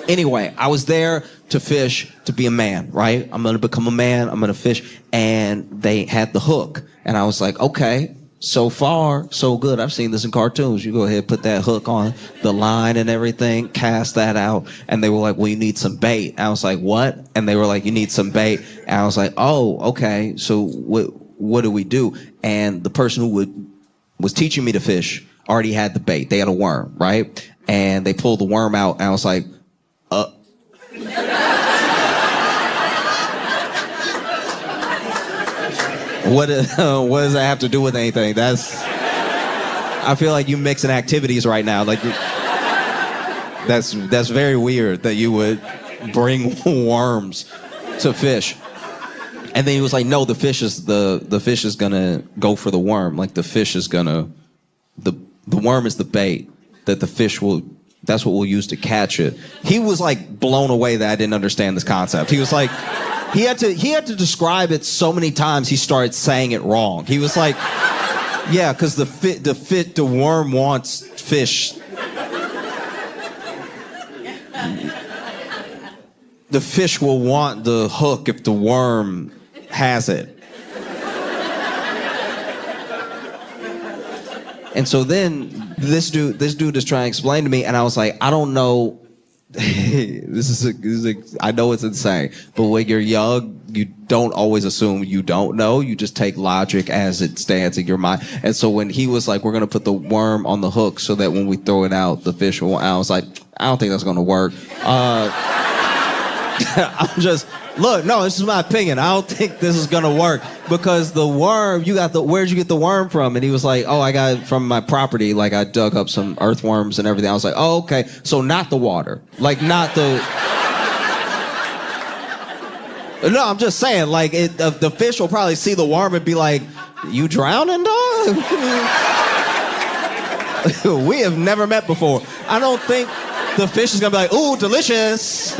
Anyway, I was there to fish, to be a man, right? I'm going to become a man. I'm going to fish. And they had the hook. And I was like, okay, so far, so good. I've seen this in cartoons. You go ahead, put that hook on the line and everything, cast that out. And they were like, well, you need some bait. I was like, what? And they were like, you need some bait. And I was like, oh, okay. So what do we do? And the person who was teaching me to fish already had the bait. They had a worm, right? And they pulled the worm out. And I was like, what does that have to do with anything? I feel like you mixing activities right now. Like, that's very weird that you would bring worms to fish. And then he was like, no, the fish is gonna go for the worm. Like the worm is the bait that the fish that's what we'll use to catch it. He was like blown away that I didn't understand this concept. He was like, he had to describe it so many times he started saying it wrong. He was like, yeah, because the worm wants fish. The fish will want the hook if the worm has it. And so then this dude is trying to explain to me, and I was like, I don't know. I know it's insane, but when you're young, you don't always assume you don't know. You just take logic as it stands in your mind. And so when he was like, we're gonna put the worm on the hook so that when we throw it out, the fish will. I was like, I don't think that's gonna work. Look, no, this is my opinion. I don't think this is gonna work because the worm, where'd you get the worm from? And he was like, oh, I got it from my property. Like I dug up some earthworms and everything. I was like, oh, okay. So not the water, like not the. No, I'm just saying, like the fish will probably see the worm and be like, you drowning, dog? We have never met before. I don't think the fish is gonna be like, ooh, delicious.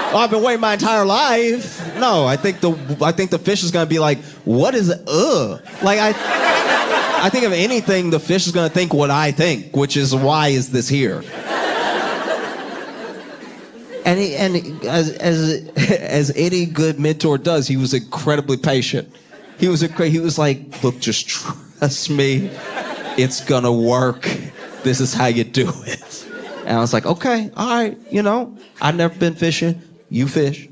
Oh, I've been waiting my entire life. No, I think the fish is gonna be like, what is it? Like I think if anything, the fish is gonna think what I think, which is why is this here? And as any good mentor does, he was incredibly patient. He was like, look, just trust me, it's gonna work. This is how you do it. And I was like, okay, all right, I've never been fishing. You fish.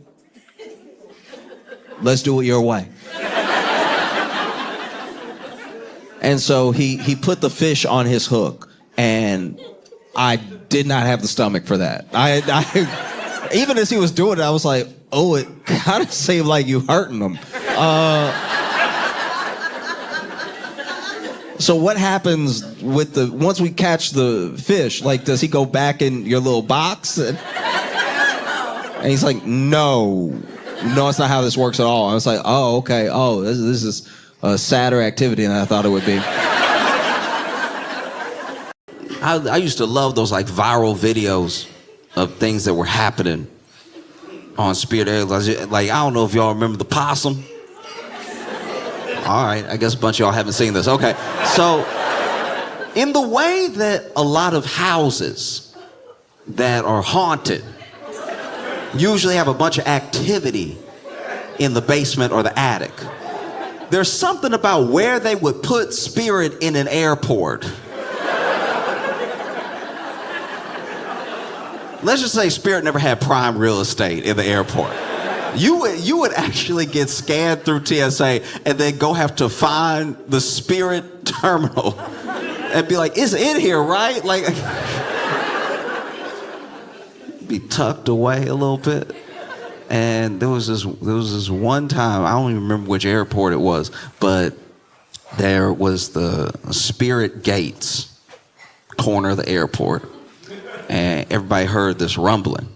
Let's do it your way. And so he put the fish on his hook, and I did not have the stomach for that. I even as he was doing it, I was like, oh, it kind of seemed like you hurting him. So what happens once we catch the fish? Like, does he go back in your little box? And he's like, no, it's not how this works at all. I was like, oh, okay. Oh, this is a sadder activity than I thought it would be. I used to love those like viral videos of things that were happening on Spirit Airlines. Like, I don't know if y'all remember the possum. All right, I guess a bunch of y'all haven't seen this. Okay, so in the way that a lot of houses that are haunted usually have a bunch of activity in the basement or the attic, there's something about where they would put Spirit in an airport. Let's just say Spirit never had prime real estate in the airport. You would actually get scanned through TSA and then go have to find the Spirit terminal and be like, it's in here, right? Like, be tucked away a little bit. And there was this one time, I don't even remember which airport it was, but there was the Spirit Gates corner of the airport, and everybody heard this rumbling.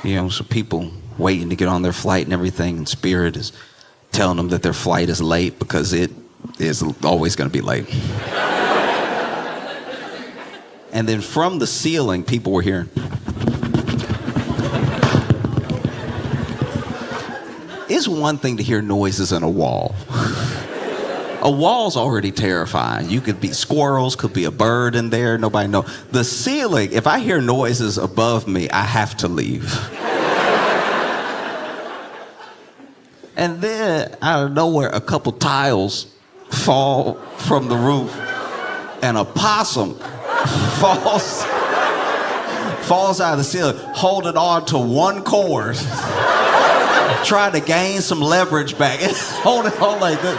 So people waiting to get on their flight and everything, and Spirit is telling them that their flight is late because it is always going to be late. And then from the ceiling, people were hearing. It's one thing to hear noises in a wall. A wall's already terrifying. You could be squirrels, could be a bird in there, nobody know. The ceiling, if I hear noises above me, I have to leave. And then, out of nowhere, a couple tiles fall from the roof, and a possum falls out of the ceiling, holding on to one cord, trying to gain some leverage back. It's holding on like this.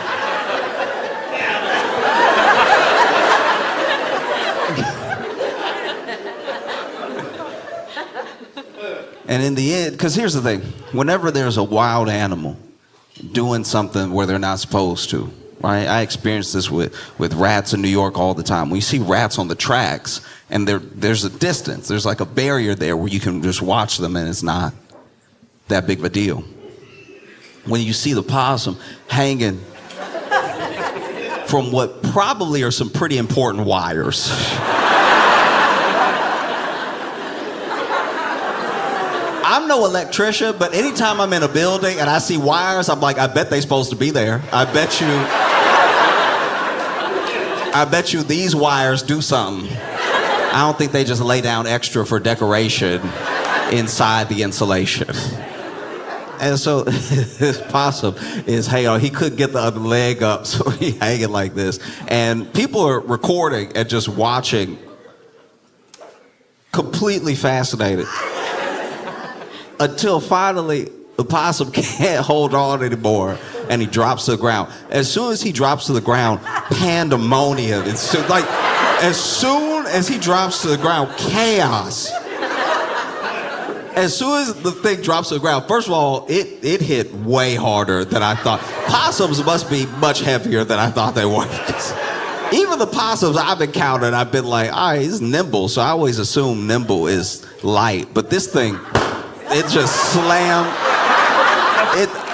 And in the end, because here's the thing, whenever there's a wild animal doing something where they're not supposed to, right? I experience this with rats in New York all the time. When you see rats on the tracks and there's a distance, there's like a barrier there where you can just watch them and it's not that big of a deal. When you see the possum hanging from what probably are some pretty important wires. I'm no electrician, but anytime I'm in a building and I see wires, I'm like, I bet they're supposed to be there. I bet you these wires do something. I don't think they just lay down extra for decoration inside the insulation. And so this possum is hanging on. He couldn't get the other leg up, so he's hanging like this. And people are recording and just watching, completely fascinated. Until finally, the possum can't hold on anymore, and he drops to the ground. As soon as he drops to the ground, pandemonium. It's like, as soon as he drops to the ground, chaos. As soon as the thing drops to the ground, first of all, it hit way harder than I thought. Possums must be much heavier than I thought they were. Even the possums I've encountered, I've been like, all right, it's nimble, so I always assume nimble is light. But this thing, it just slammed.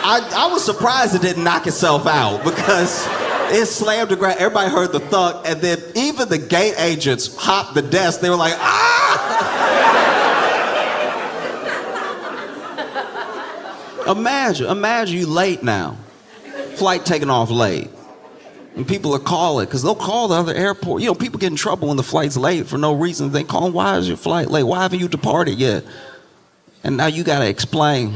I was surprised it didn't knock itself out because it slammed the ground. Everybody heard the thud, and then even the gate agents hopped the desk. They were like, ah! Imagine you late now. Flight taking off late. And people are calling, because they'll call the other airport. You know, people get in trouble when the flight's late for no reason. They call, why is your flight late? Why haven't you departed yet? And now you gotta explain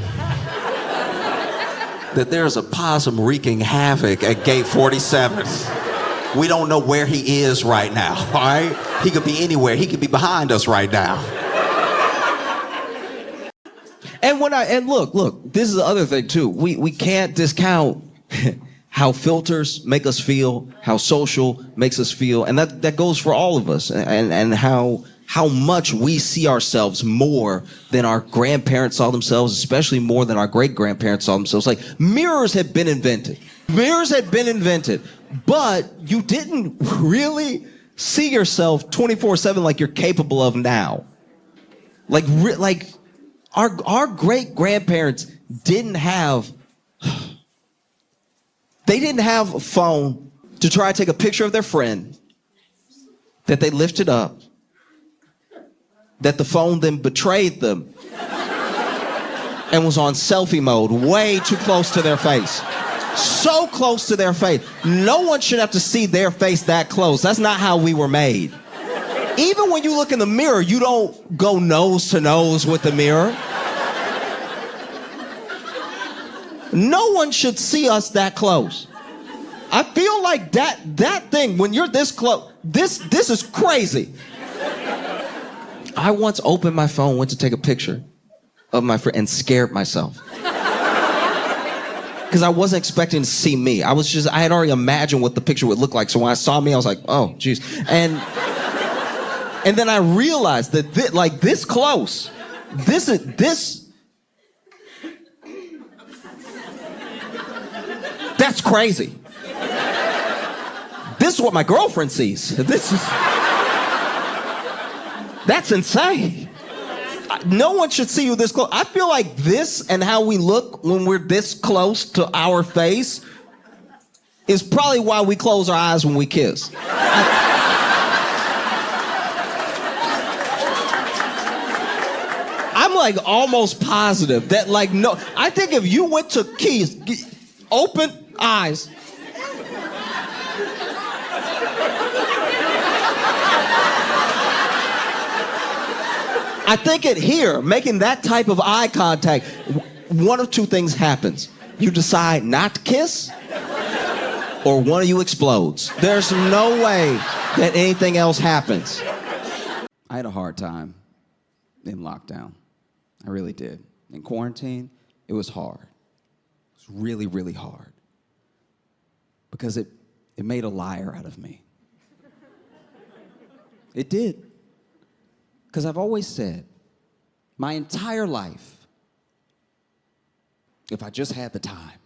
that there's a possum wreaking havoc at gate 47. We don't know where he is right now, all right? He could be anywhere. He could be behind us right now. And look, this is the other thing too. We can't discount how filters make us feel, how social makes us feel, and that goes for all of us, and how much we see ourselves more than our grandparents saw themselves, especially more than our great-grandparents saw themselves. Like, mirrors had been invented. But you didn't really see yourself 24/7 like you're capable of now. Like our great-grandparents didn't have a phone to try to take a picture of their friend that they lifted up, that the phone then betrayed them and was on selfie mode, way too close to their face. So close to their face. No one should have to see their face that close. That's not how we were made. Even when you look in the mirror, you don't go nose to nose with the mirror. No one should see us that close. I feel like that thing, when you're this close, this is crazy. I once opened my phone, went to take a picture of my friend, and scared myself. Because I wasn't expecting to see me. I had already imagined what the picture would look like. So when I saw me, I was like, oh, geez. And then I realized that this close, that's crazy. This is what my girlfriend sees. That's insane. No one should see you this close. I feel like this and how we look when we're this close to our face is probably why we close our eyes when we kiss. I'm like almost positive that no, I think if you went to kiss, open eyes, I think it here, making that type of eye contact, one of two things happens. You decide not to kiss, or one of you explodes. There's no way that anything else happens. I had a hard time in lockdown. I really did. In quarantine, it was hard. It was really, really hard. Because it made a liar out of me. It did. Because I've always said, my entire life, if I just had the time.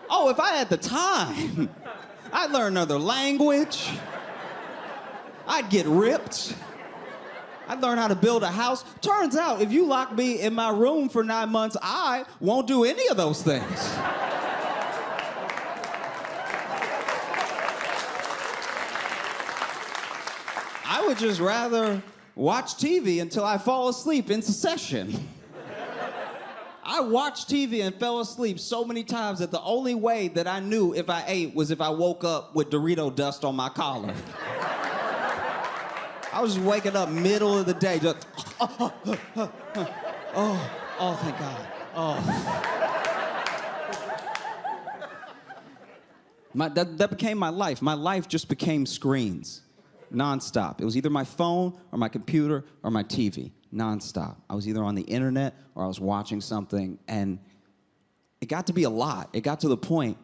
Oh, if I had the time, I'd learn another language. I'd get ripped. I'd learn how to build a house. Turns out, if you lock me in my room for 9 months, I won't do any of those things. I would just rather watch TV until I fall asleep in succession. I watched TV and fell asleep so many times that the only way that I knew if I ate was if I woke up with Dorito dust on my collar. I was just waking up middle of the day, just, oh, thank God, That became my life. My life just became screens, nonstop. It was either my phone or my computer or my TV, nonstop. I was either on the internet or I was watching something, and it got to be a lot. It got to the point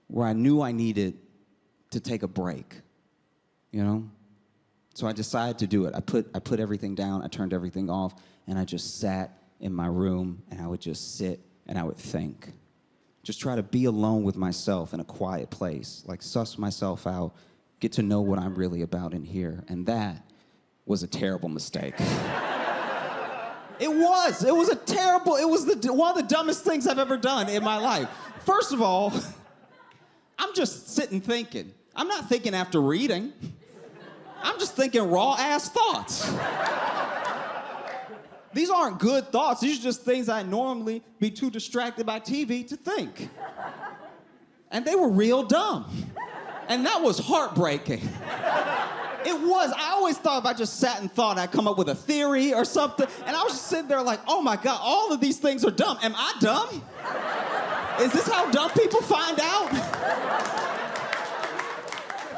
where I knew I needed to take a break, you know? So I decided to do it. I put everything down, I turned everything off, and I just sat in my room, and I would just sit and I would think. Just try to be alone with myself in a quiet place, like suss myself out, get to know what I'm really about in here. And that was a terrible mistake. It was one of the dumbest things I've ever done in my life. First of all, I'm just sitting thinking. I'm not thinking after reading. I'm just thinking raw-ass thoughts. These aren't good thoughts. These are just things I normally be too distracted by TV to think. And they were real dumb. And that was heartbreaking. It was. I always thought if I just sat and thought, I'd come up with a theory or something. And I was just sitting there like, oh my God, all of these things are dumb. Am I dumb? Is this how dumb people find out?